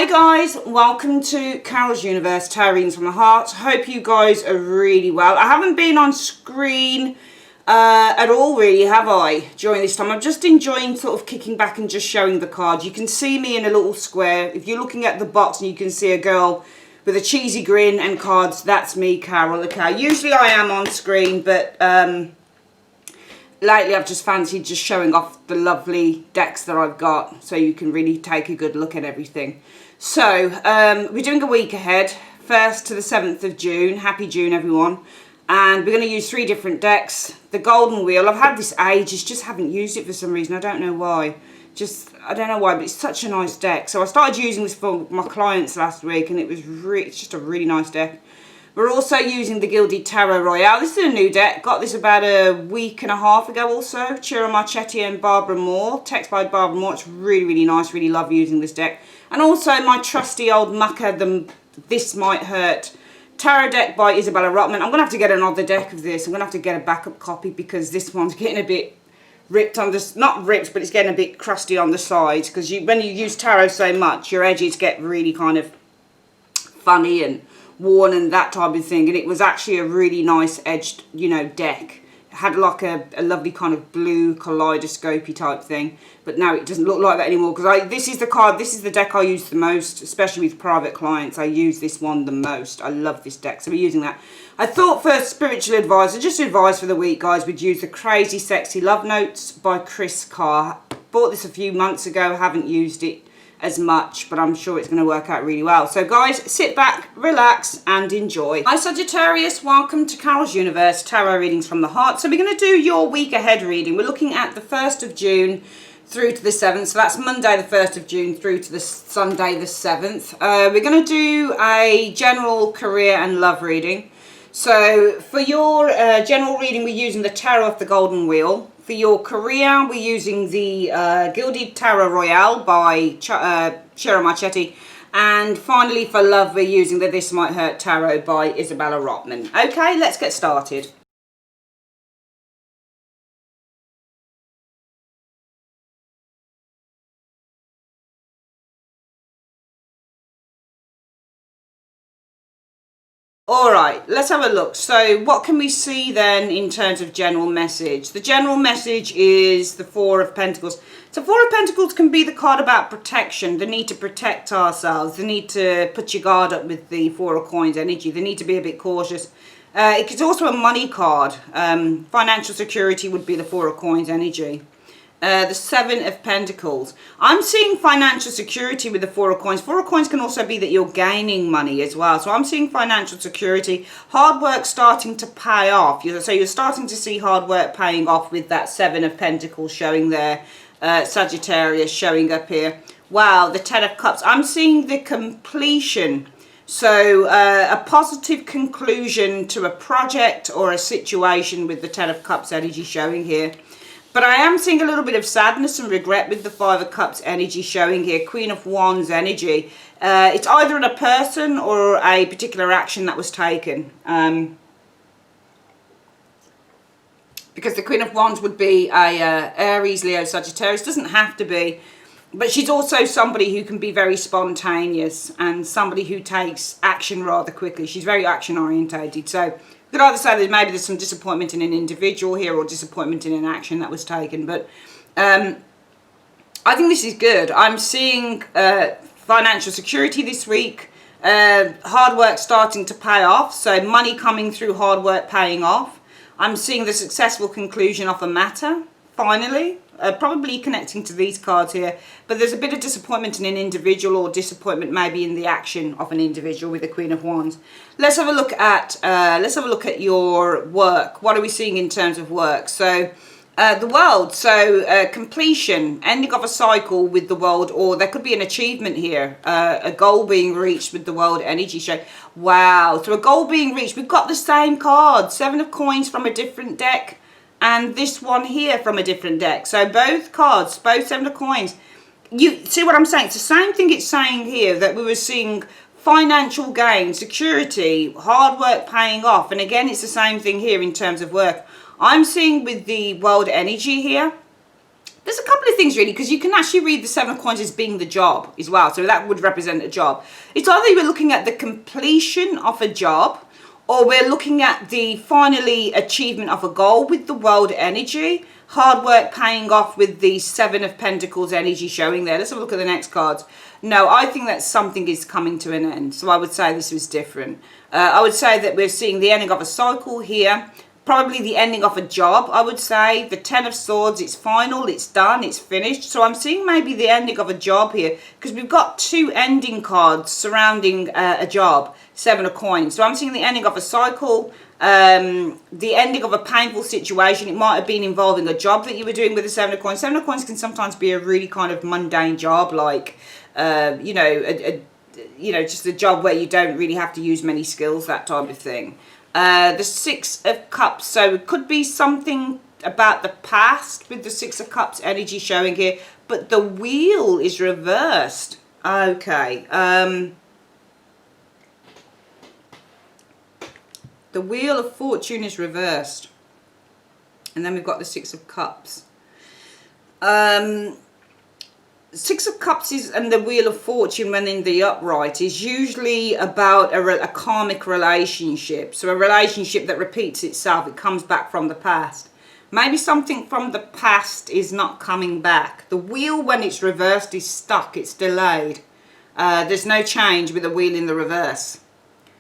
Hi guys, welcome to Carol's Universe, Tarot Readings from the Heart. Hope you guys are really well. I haven't been on screen at all really, have I, during this time. I'm just enjoying sort of kicking back and just showing the cards. You can see me in a little square. If you're looking at the box and you can see a girl with a cheesy grin and cards, that's me, Carol. Okay, usually I am on screen, but lately I've just fancied just showing off the lovely decks that I've got so you can really take a good look at everything. So we're doing a week ahead, 1st to the 7th of June. Happy June everyone. And we're going to use 3 different decks. The Golden Wheel, I've had this ages, just haven't used it for some reason. I don't know why. I don't know why, but it's such a nice deck. So I started using this for my clients last week and it's just a really nice deck. We're also using the Gilded Tarot Royale. This is a new deck. Got this about a week and a half ago also. Chira Marchetti and Barbara Moore. Text by Barbara Moore. It's really, really nice. Really love using this deck. And also my trusty old mucker, the This Might Hurt Tarot deck by Isabella Rotman. I'm going to have to get another deck of this. I'm going to have to get a backup copy because this one's getting a bit ripped on this. Not ripped, but it's getting a bit crusty on the sides. Because when you use tarot so much, your edges get really kind of funny and worn and that type of thing. And it was actually a really nice edged, you know, deck. It had like a lovely kind of blue kaleidoscopy type thing, but now it doesn't look like that anymore because this is the deck I use the most, especially with private clients. I use this one the most. I love this deck, so we're using that. I thought for spiritual advice, or just advice for the week, guys, we'd use the Crazy Sexy Love Notes by Chris Carr. Bought this a few months ago, haven't used it as much, but I'm sure it's going to work out really well. So guys, sit back, relax and enjoy. Hi Sagittarius, welcome to Carol's Universe, Tarot Readings from the Heart. So we're going to do your week ahead reading. We're looking at the 1st of June through to the 7th. So that's Monday the 1st of June through to the Sunday the 7th. We're going to do a general career and love reading. So for your general reading, we're using the Tarot of the Golden Wheel. For your career, we're using the Gilded Tarot Royale by Chira Marchetti. And finally, for love, we're using the This Might Hurt Tarot by Isabella Rotman. Okay, let's get started. Alright, let's have a look. So what can we see then in terms of general message? The general message is the 4 of Pentacles. So 4 of Pentacles can be the card about protection, the need to protect ourselves, the need to put your guard up with the 4 of Coins energy, the need to be a bit cautious. It's also a money card. Financial security would be the 4 of Coins energy. The 7 of Pentacles. I'm seeing financial security with the 4 of Coins. 4 of Coins can also be that you're gaining money as well. So I'm seeing financial security, hard work starting to pay off. So you're starting to see hard work paying off with that 7 of Pentacles showing there. Sagittarius showing up here. Wow, the 10 of Cups. I'm seeing the completion. So a positive conclusion to a project or a situation with the 10 of Cups energy showing here. But I am seeing a little bit of sadness and regret with the 5 of Cups energy showing here. Queen of Wands energy. It's either in a person or a particular action that was taken. Because the Queen of Wands would be a Aries, Leo, Sagittarius. Doesn't have to be. But she's also somebody who can be very spontaneous and somebody who takes action rather quickly. She's very action orientated. So you could either say that maybe there's some disappointment in an individual here or disappointment in an action that was taken. But I think this is good. I'm seeing financial security this week. Hard work starting to pay off. So money coming through hard work paying off. I'm seeing the successful conclusion of a matter, finally. Probably connecting to these cards here, but there's a bit of disappointment in an individual or disappointment maybe in the action of an individual with the Queen of Wands. Let's have a look at your work. What are we seeing in terms of work? So the world, so completion, ending of a cycle with the world, or there could be an achievement here, a goal being reached with the world energy show. Wow, so a goal being reached. We've got the same card, 7 of Coins from a different deck. And this one here from a different deck. So both cards, both 7 of Coins. You see what I'm saying? It's the same thing it's saying here, that we were seeing financial gain, security, hard work paying off. And again, it's the same thing here in terms of work. I'm seeing with the world energy here, There's a couple of things really, because you can actually read the Seven of Coins as being the job as well. So that would represent a job. It's either we're looking at the completion of a job, or we're looking at the finally achievement of a goal with the world energy. Hard work paying off with the Seven of Pentacles energy showing there. Let's have a look at the next cards. No, I think that something is coming to an end. So I would say this was different. I would say that we're seeing the ending of a cycle here. Probably the ending of a job, I would say. The Ten of Swords, it's final, it's done, it's finished. So I'm seeing maybe the ending of a job here, because we've got two ending cards surrounding a job, Seven of Coins. So I'm seeing the ending of a cycle, the ending of a painful situation. It might have been involving a job that you were doing with the Seven of Coins. Seven of Coins can sometimes be a really kind of mundane job, like, you know, just a job where you don't really have to use many skills, that type of thing. The Six of Cups, so it could be something about the past with the Six of Cups energy showing here, but the wheel is reversed. Okay, the Wheel of Fortune is reversed, and then we've got the Six of Cups. Six of Cups is, and the Wheel of Fortune when in the upright, is usually about a karmic relationship. So a relationship that repeats itself. It comes back from the past. Maybe something from the past is not coming back. The wheel, when it's reversed, is stuck. It's delayed. There's no change with the wheel in the reverse.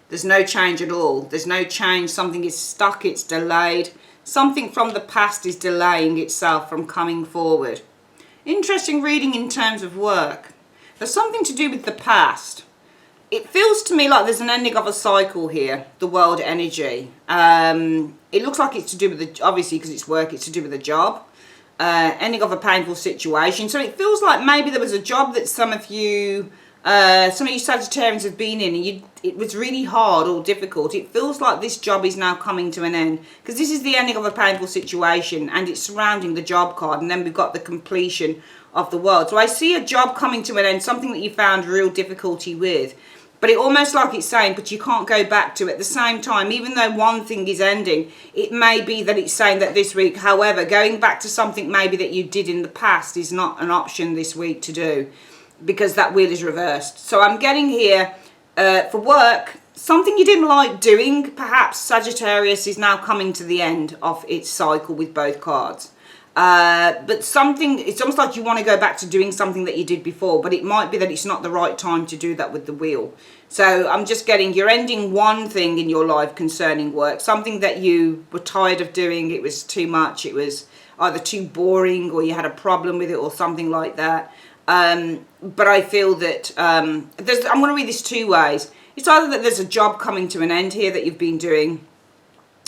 There's no change at all. There's no change. Something is stuck. It's delayed. Something from the past is delaying itself from coming forward. Interesting reading in terms of work. There's something to do with the past. It feels to me like there's an ending of a cycle here, the world energy. It looks like it's to do with the, obviously because it's work, it's to do with a job. Ending of a painful situation. So it feels like maybe there was a job that some of you Sagittarians have been in, and it was really hard or difficult. It feels like this job is now coming to an end, because this is the ending of a painful situation, and it's surrounding the job card, and then we've got the completion of the world. So I see a job coming to an end, something that you found real difficulty with, but it almost like it's saying, but you can't go back to it. At the same time, even though one thing is ending, it may be that it's saying that this week, however, going back to something maybe that you did in the past is not an option this week to do, because that wheel is reversed. So I'm getting here for work, something you didn't like doing, perhaps Sagittarius, is now coming to the end of its cycle with both cards. But something, it's almost like you want to go back to doing something that you did before, but it might be that it's not the right time to do that with the wheel. So I'm just getting, you're ending one thing in your life concerning work, something that you were tired of doing. It was too much, it was either too boring, or you had a problem with it, or something like that. But I feel that I'm going to read this two ways. It's either that there's a job coming to an end here that you've been doing,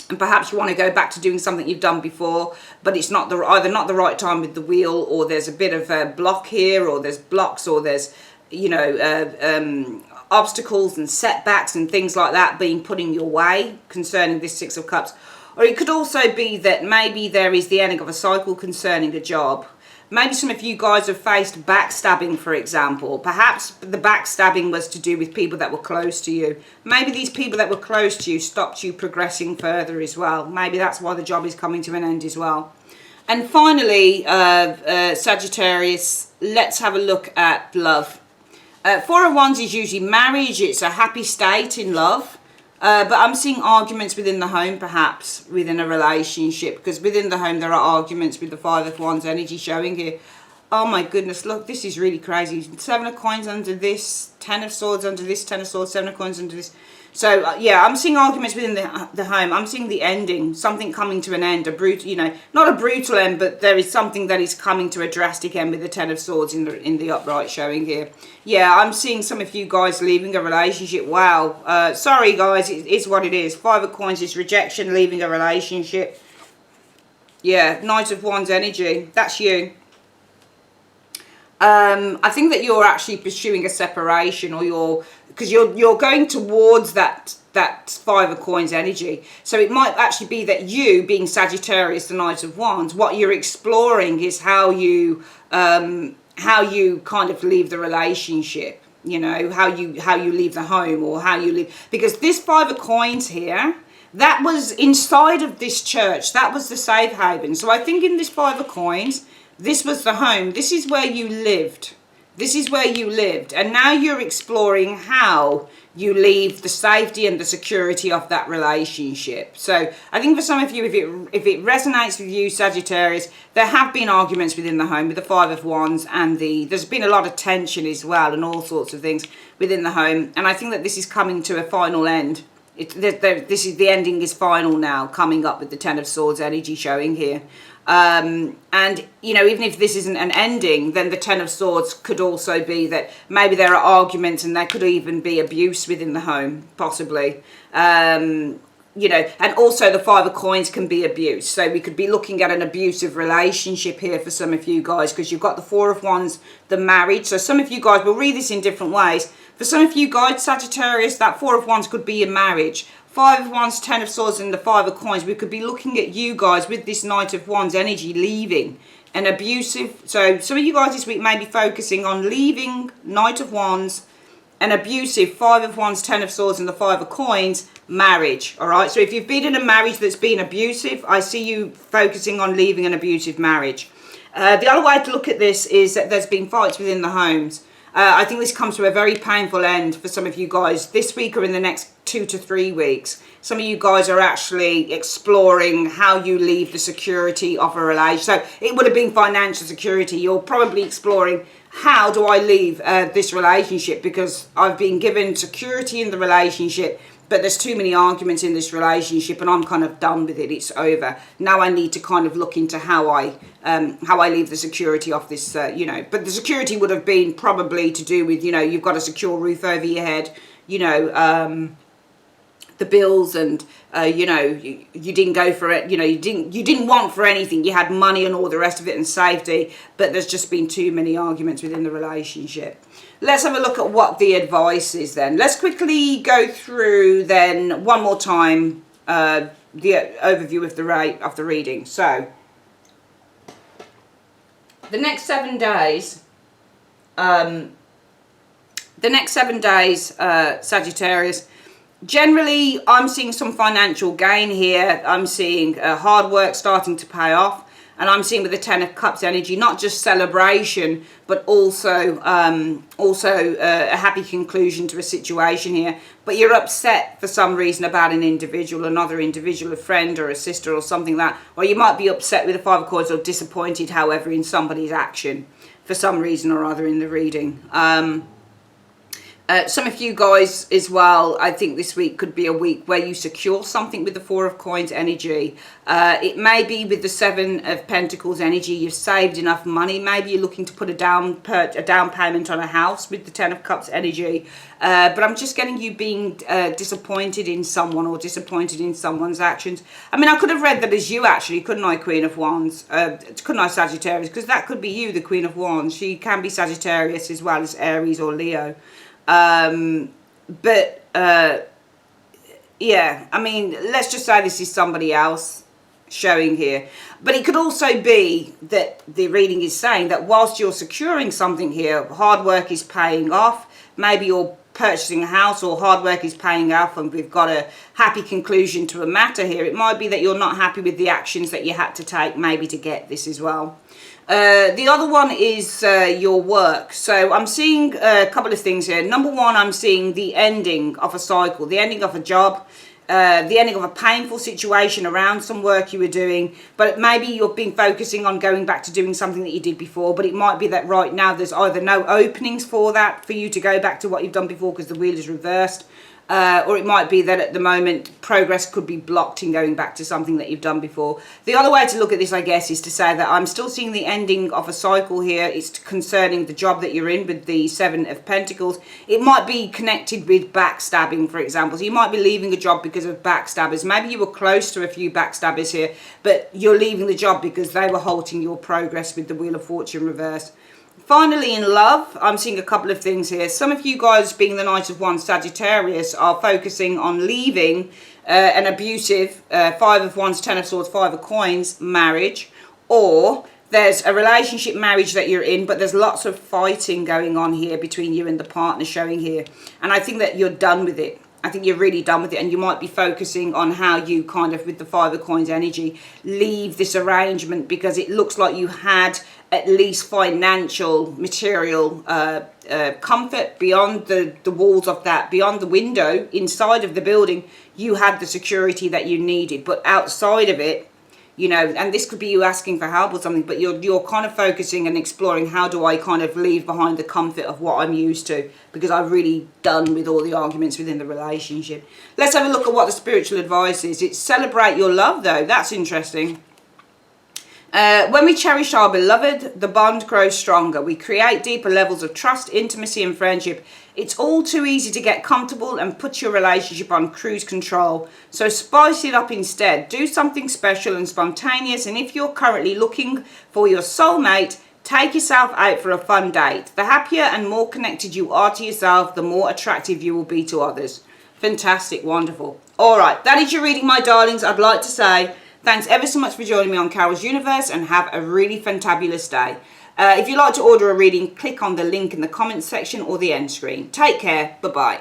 and perhaps you want to go back to doing something you've done before, but it's not either not the right time with the wheel, or there's a bit of a block here, or there's blocks, or there's, you know, obstacles and setbacks and things like that being put in your way concerning this Six of Cups. Or it could also be that maybe there is the ending of a cycle concerning a job. Maybe some of you guys have faced backstabbing, for example. Perhaps the backstabbing was to do with people that were close to you. Maybe these people that were close to you stopped you progressing further as well. Maybe that's why the job is coming to an end as well. And finally, Sagittarius, let's have a look at love. Four of Wands is usually marriage. It's a happy state in love. But I'm seeing arguments within the home, perhaps, within a relationship. Because within the home, there are arguments with the Five of Wands energy showing here. Oh my goodness, look, this is really crazy. Seven of Coins under this, Ten of Swords under this, Ten of Swords, Seven of Coins under this. So, yeah, I'm seeing arguments within the home. I'm seeing the ending, something coming to an end, a brutal, you know, not a brutal end, but there is something that is coming to a drastic end with the Ten of Swords in the upright showing here. Yeah, I'm seeing some of you guys leaving a relationship. Wow. Sorry, guys, it is what it is. Five of Coins is rejection, leaving a relationship. Yeah, Knight of Wands energy. That's you. I think that you're actually pursuing a separation, or because you're going towards that Five of Coins energy. So it might actually be that you, being Sagittarius, the Knight of Wands, what you're exploring is how you kind of leave the relationship. You know, how you leave the home, or how you leave, because this Five of Coins here, that was inside of this church. That was the safe haven. So I think in this Five of Coins, This was the home. This is where you lived. This is where you lived. And now you're exploring how you leave the safety and the security of that relationship. So I think for some of you, if it resonates with you, Sagittarius, there have been arguments within the home with the Five of Wands, and there's been a lot of tension as well and all sorts of things within the home. And I think that this is coming to a final end. The ending is final now, coming up with the Ten of Swords energy showing here. And, you know, even if this isn't an ending, then the Ten of Swords could also be that maybe there are arguments and there could even be abuse within the home, possibly. You know, and also the Five of Coins can be abuse. So we could be looking at an abusive relationship here for some of you guys, because you've got the Four of Wands, the marriage. So some of you guys will read this in different ways. For some of you guys, Sagittarius, that Four of Wands could be your marriage. Five of Wands, Ten of Swords, and the Five of Coins. We could be looking at you guys with this Knight of Wands energy leaving an abusive. So some of you guys this week may be focusing on leaving Knight of Wands, an abusive Five of Wands, Ten of Swords, and the Five of Coins marriage. All right. So if you've been in a marriage that's been abusive, I see you focusing on leaving an abusive marriage. The other way to look at this is that there's been fights within the homes. I think this comes to a very painful end for some of you guys this week or in the next 2 to 3 weeks. Some of you guys are actually exploring how you leave the security of a relation. So it would have been financial security. You're probably exploring, how do I leave this relationship, because I've been given security in the relationship, but there's too many arguments in this relationship and I'm kind of done with it. It's over. Now I need to kind of look into how I leave the security of this, you know. But the security would have been probably to do with, you know, you've got a secure roof over your head, you know, the bills, and you know, you didn't go for it, you know, you didn't want for anything. You had money and all the rest of it and safety, but there's just been too many arguments within the relationship. Let's have a look at what the advice is then. Let's quickly go through then one more time the overview of the reading. So the next 7 days, Sagittarius, generally I'm seeing some financial gain here. I'm seeing hard work starting to pay off. And I'm seeing with the Ten of Cups energy, not just celebration, but also a happy conclusion to a situation here. But you're upset for some reason about an individual, another individual, a friend or a sister or something like that. Or you might be upset with the Five of Coins or disappointed, however, in somebody's action for some reason or other in the reading. Some of you guys as well, I think this week could be a week where you secure something with the Four of Coins energy. It may be with the Seven of Pentacles energy, you've saved enough money. Maybe you're looking to put a down payment on a house with the Ten of Cups energy. But I'm just getting you being disappointed in someone or disappointed in someone's actions. I mean, I could have read that as you actually, couldn't I, Queen of Wands? Couldn't I, Sagittarius? Because that could be you, the Queen of Wands. She can be Sagittarius as well as Aries or Leo. Yeah, I mean, let's just say this is somebody else showing here. But it could also be that the reading is saying that whilst you're securing something here, hard work is paying off. Maybe you're purchasing a house or hard work is paying off and we've got a happy conclusion to a matter here. It might be that you're not happy with the actions that you had to take maybe to get this as well. The other one is your work. So I'm seeing a couple of things here. Number one, I'm seeing the ending of a cycle, the ending of a job, the ending of a painful situation around some work you were doing, but maybe you've been focusing on going back to doing something that you did before, but it might be that right now there's either no openings for that, for you to go back to what you've done before because the wheel is reversed, or it might be that at the moment progress could be blocked in going back to something that you've done before. The other way to look at this, I guess, is to say that I'm still seeing the ending of a cycle here. It's concerning the job that you're in with the Seven of Pentacles. It might be connected with backstabbing, for example. So you might be leaving a job because of backstabbers. Maybe you were close to a few backstabbers here, but you're leaving the job because they were halting your progress with the Wheel of Fortune reversed. Finally, in love, I'm seeing a couple of things here. Some of you guys, being the Knight of Wands, Sagittarius, are focusing on leaving an abusive Five of Wands, Ten of Swords, Five of Coins marriage, or there's a relationship marriage that you're in, but there's lots of fighting going on here between you and the partner showing here. And I think that you're done with it. I think you're really done with it, and you might be focusing on how you kind of, with the Five of Coins energy, leave this arrangement, because it looks like you had at least financial, material comfort beyond the walls of that, beyond the window, inside of the building. You had the security that you needed, but outside of it, you know, and this could be you asking for help or something, but you're kind of focusing and exploring, how do I kind of leave behind the comfort of what I'm used to, because I'm really done with all the arguments within the relationship. Let's have a look at what the spiritual advice is. It's celebrate your love, though. That's interesting. When we cherish our beloved, the bond grows stronger. We create deeper levels of trust, intimacy, and friendship. It's all too easy to get comfortable and put your relationship on cruise control. So spice it up instead. Do something special and spontaneous. And if you're currently looking for your soulmate, take yourself out for a fun date. The happier and more connected you are to yourself, the more attractive you will be to others. Fantastic, wonderful. All right, that is your reading, my darlings. I'd like to say thanks ever so much for joining me on Carol's Universe, and have a really fantabulous day. If you'd like to order a reading, click on the link in the comments section or the end screen. Take care. Bye-bye.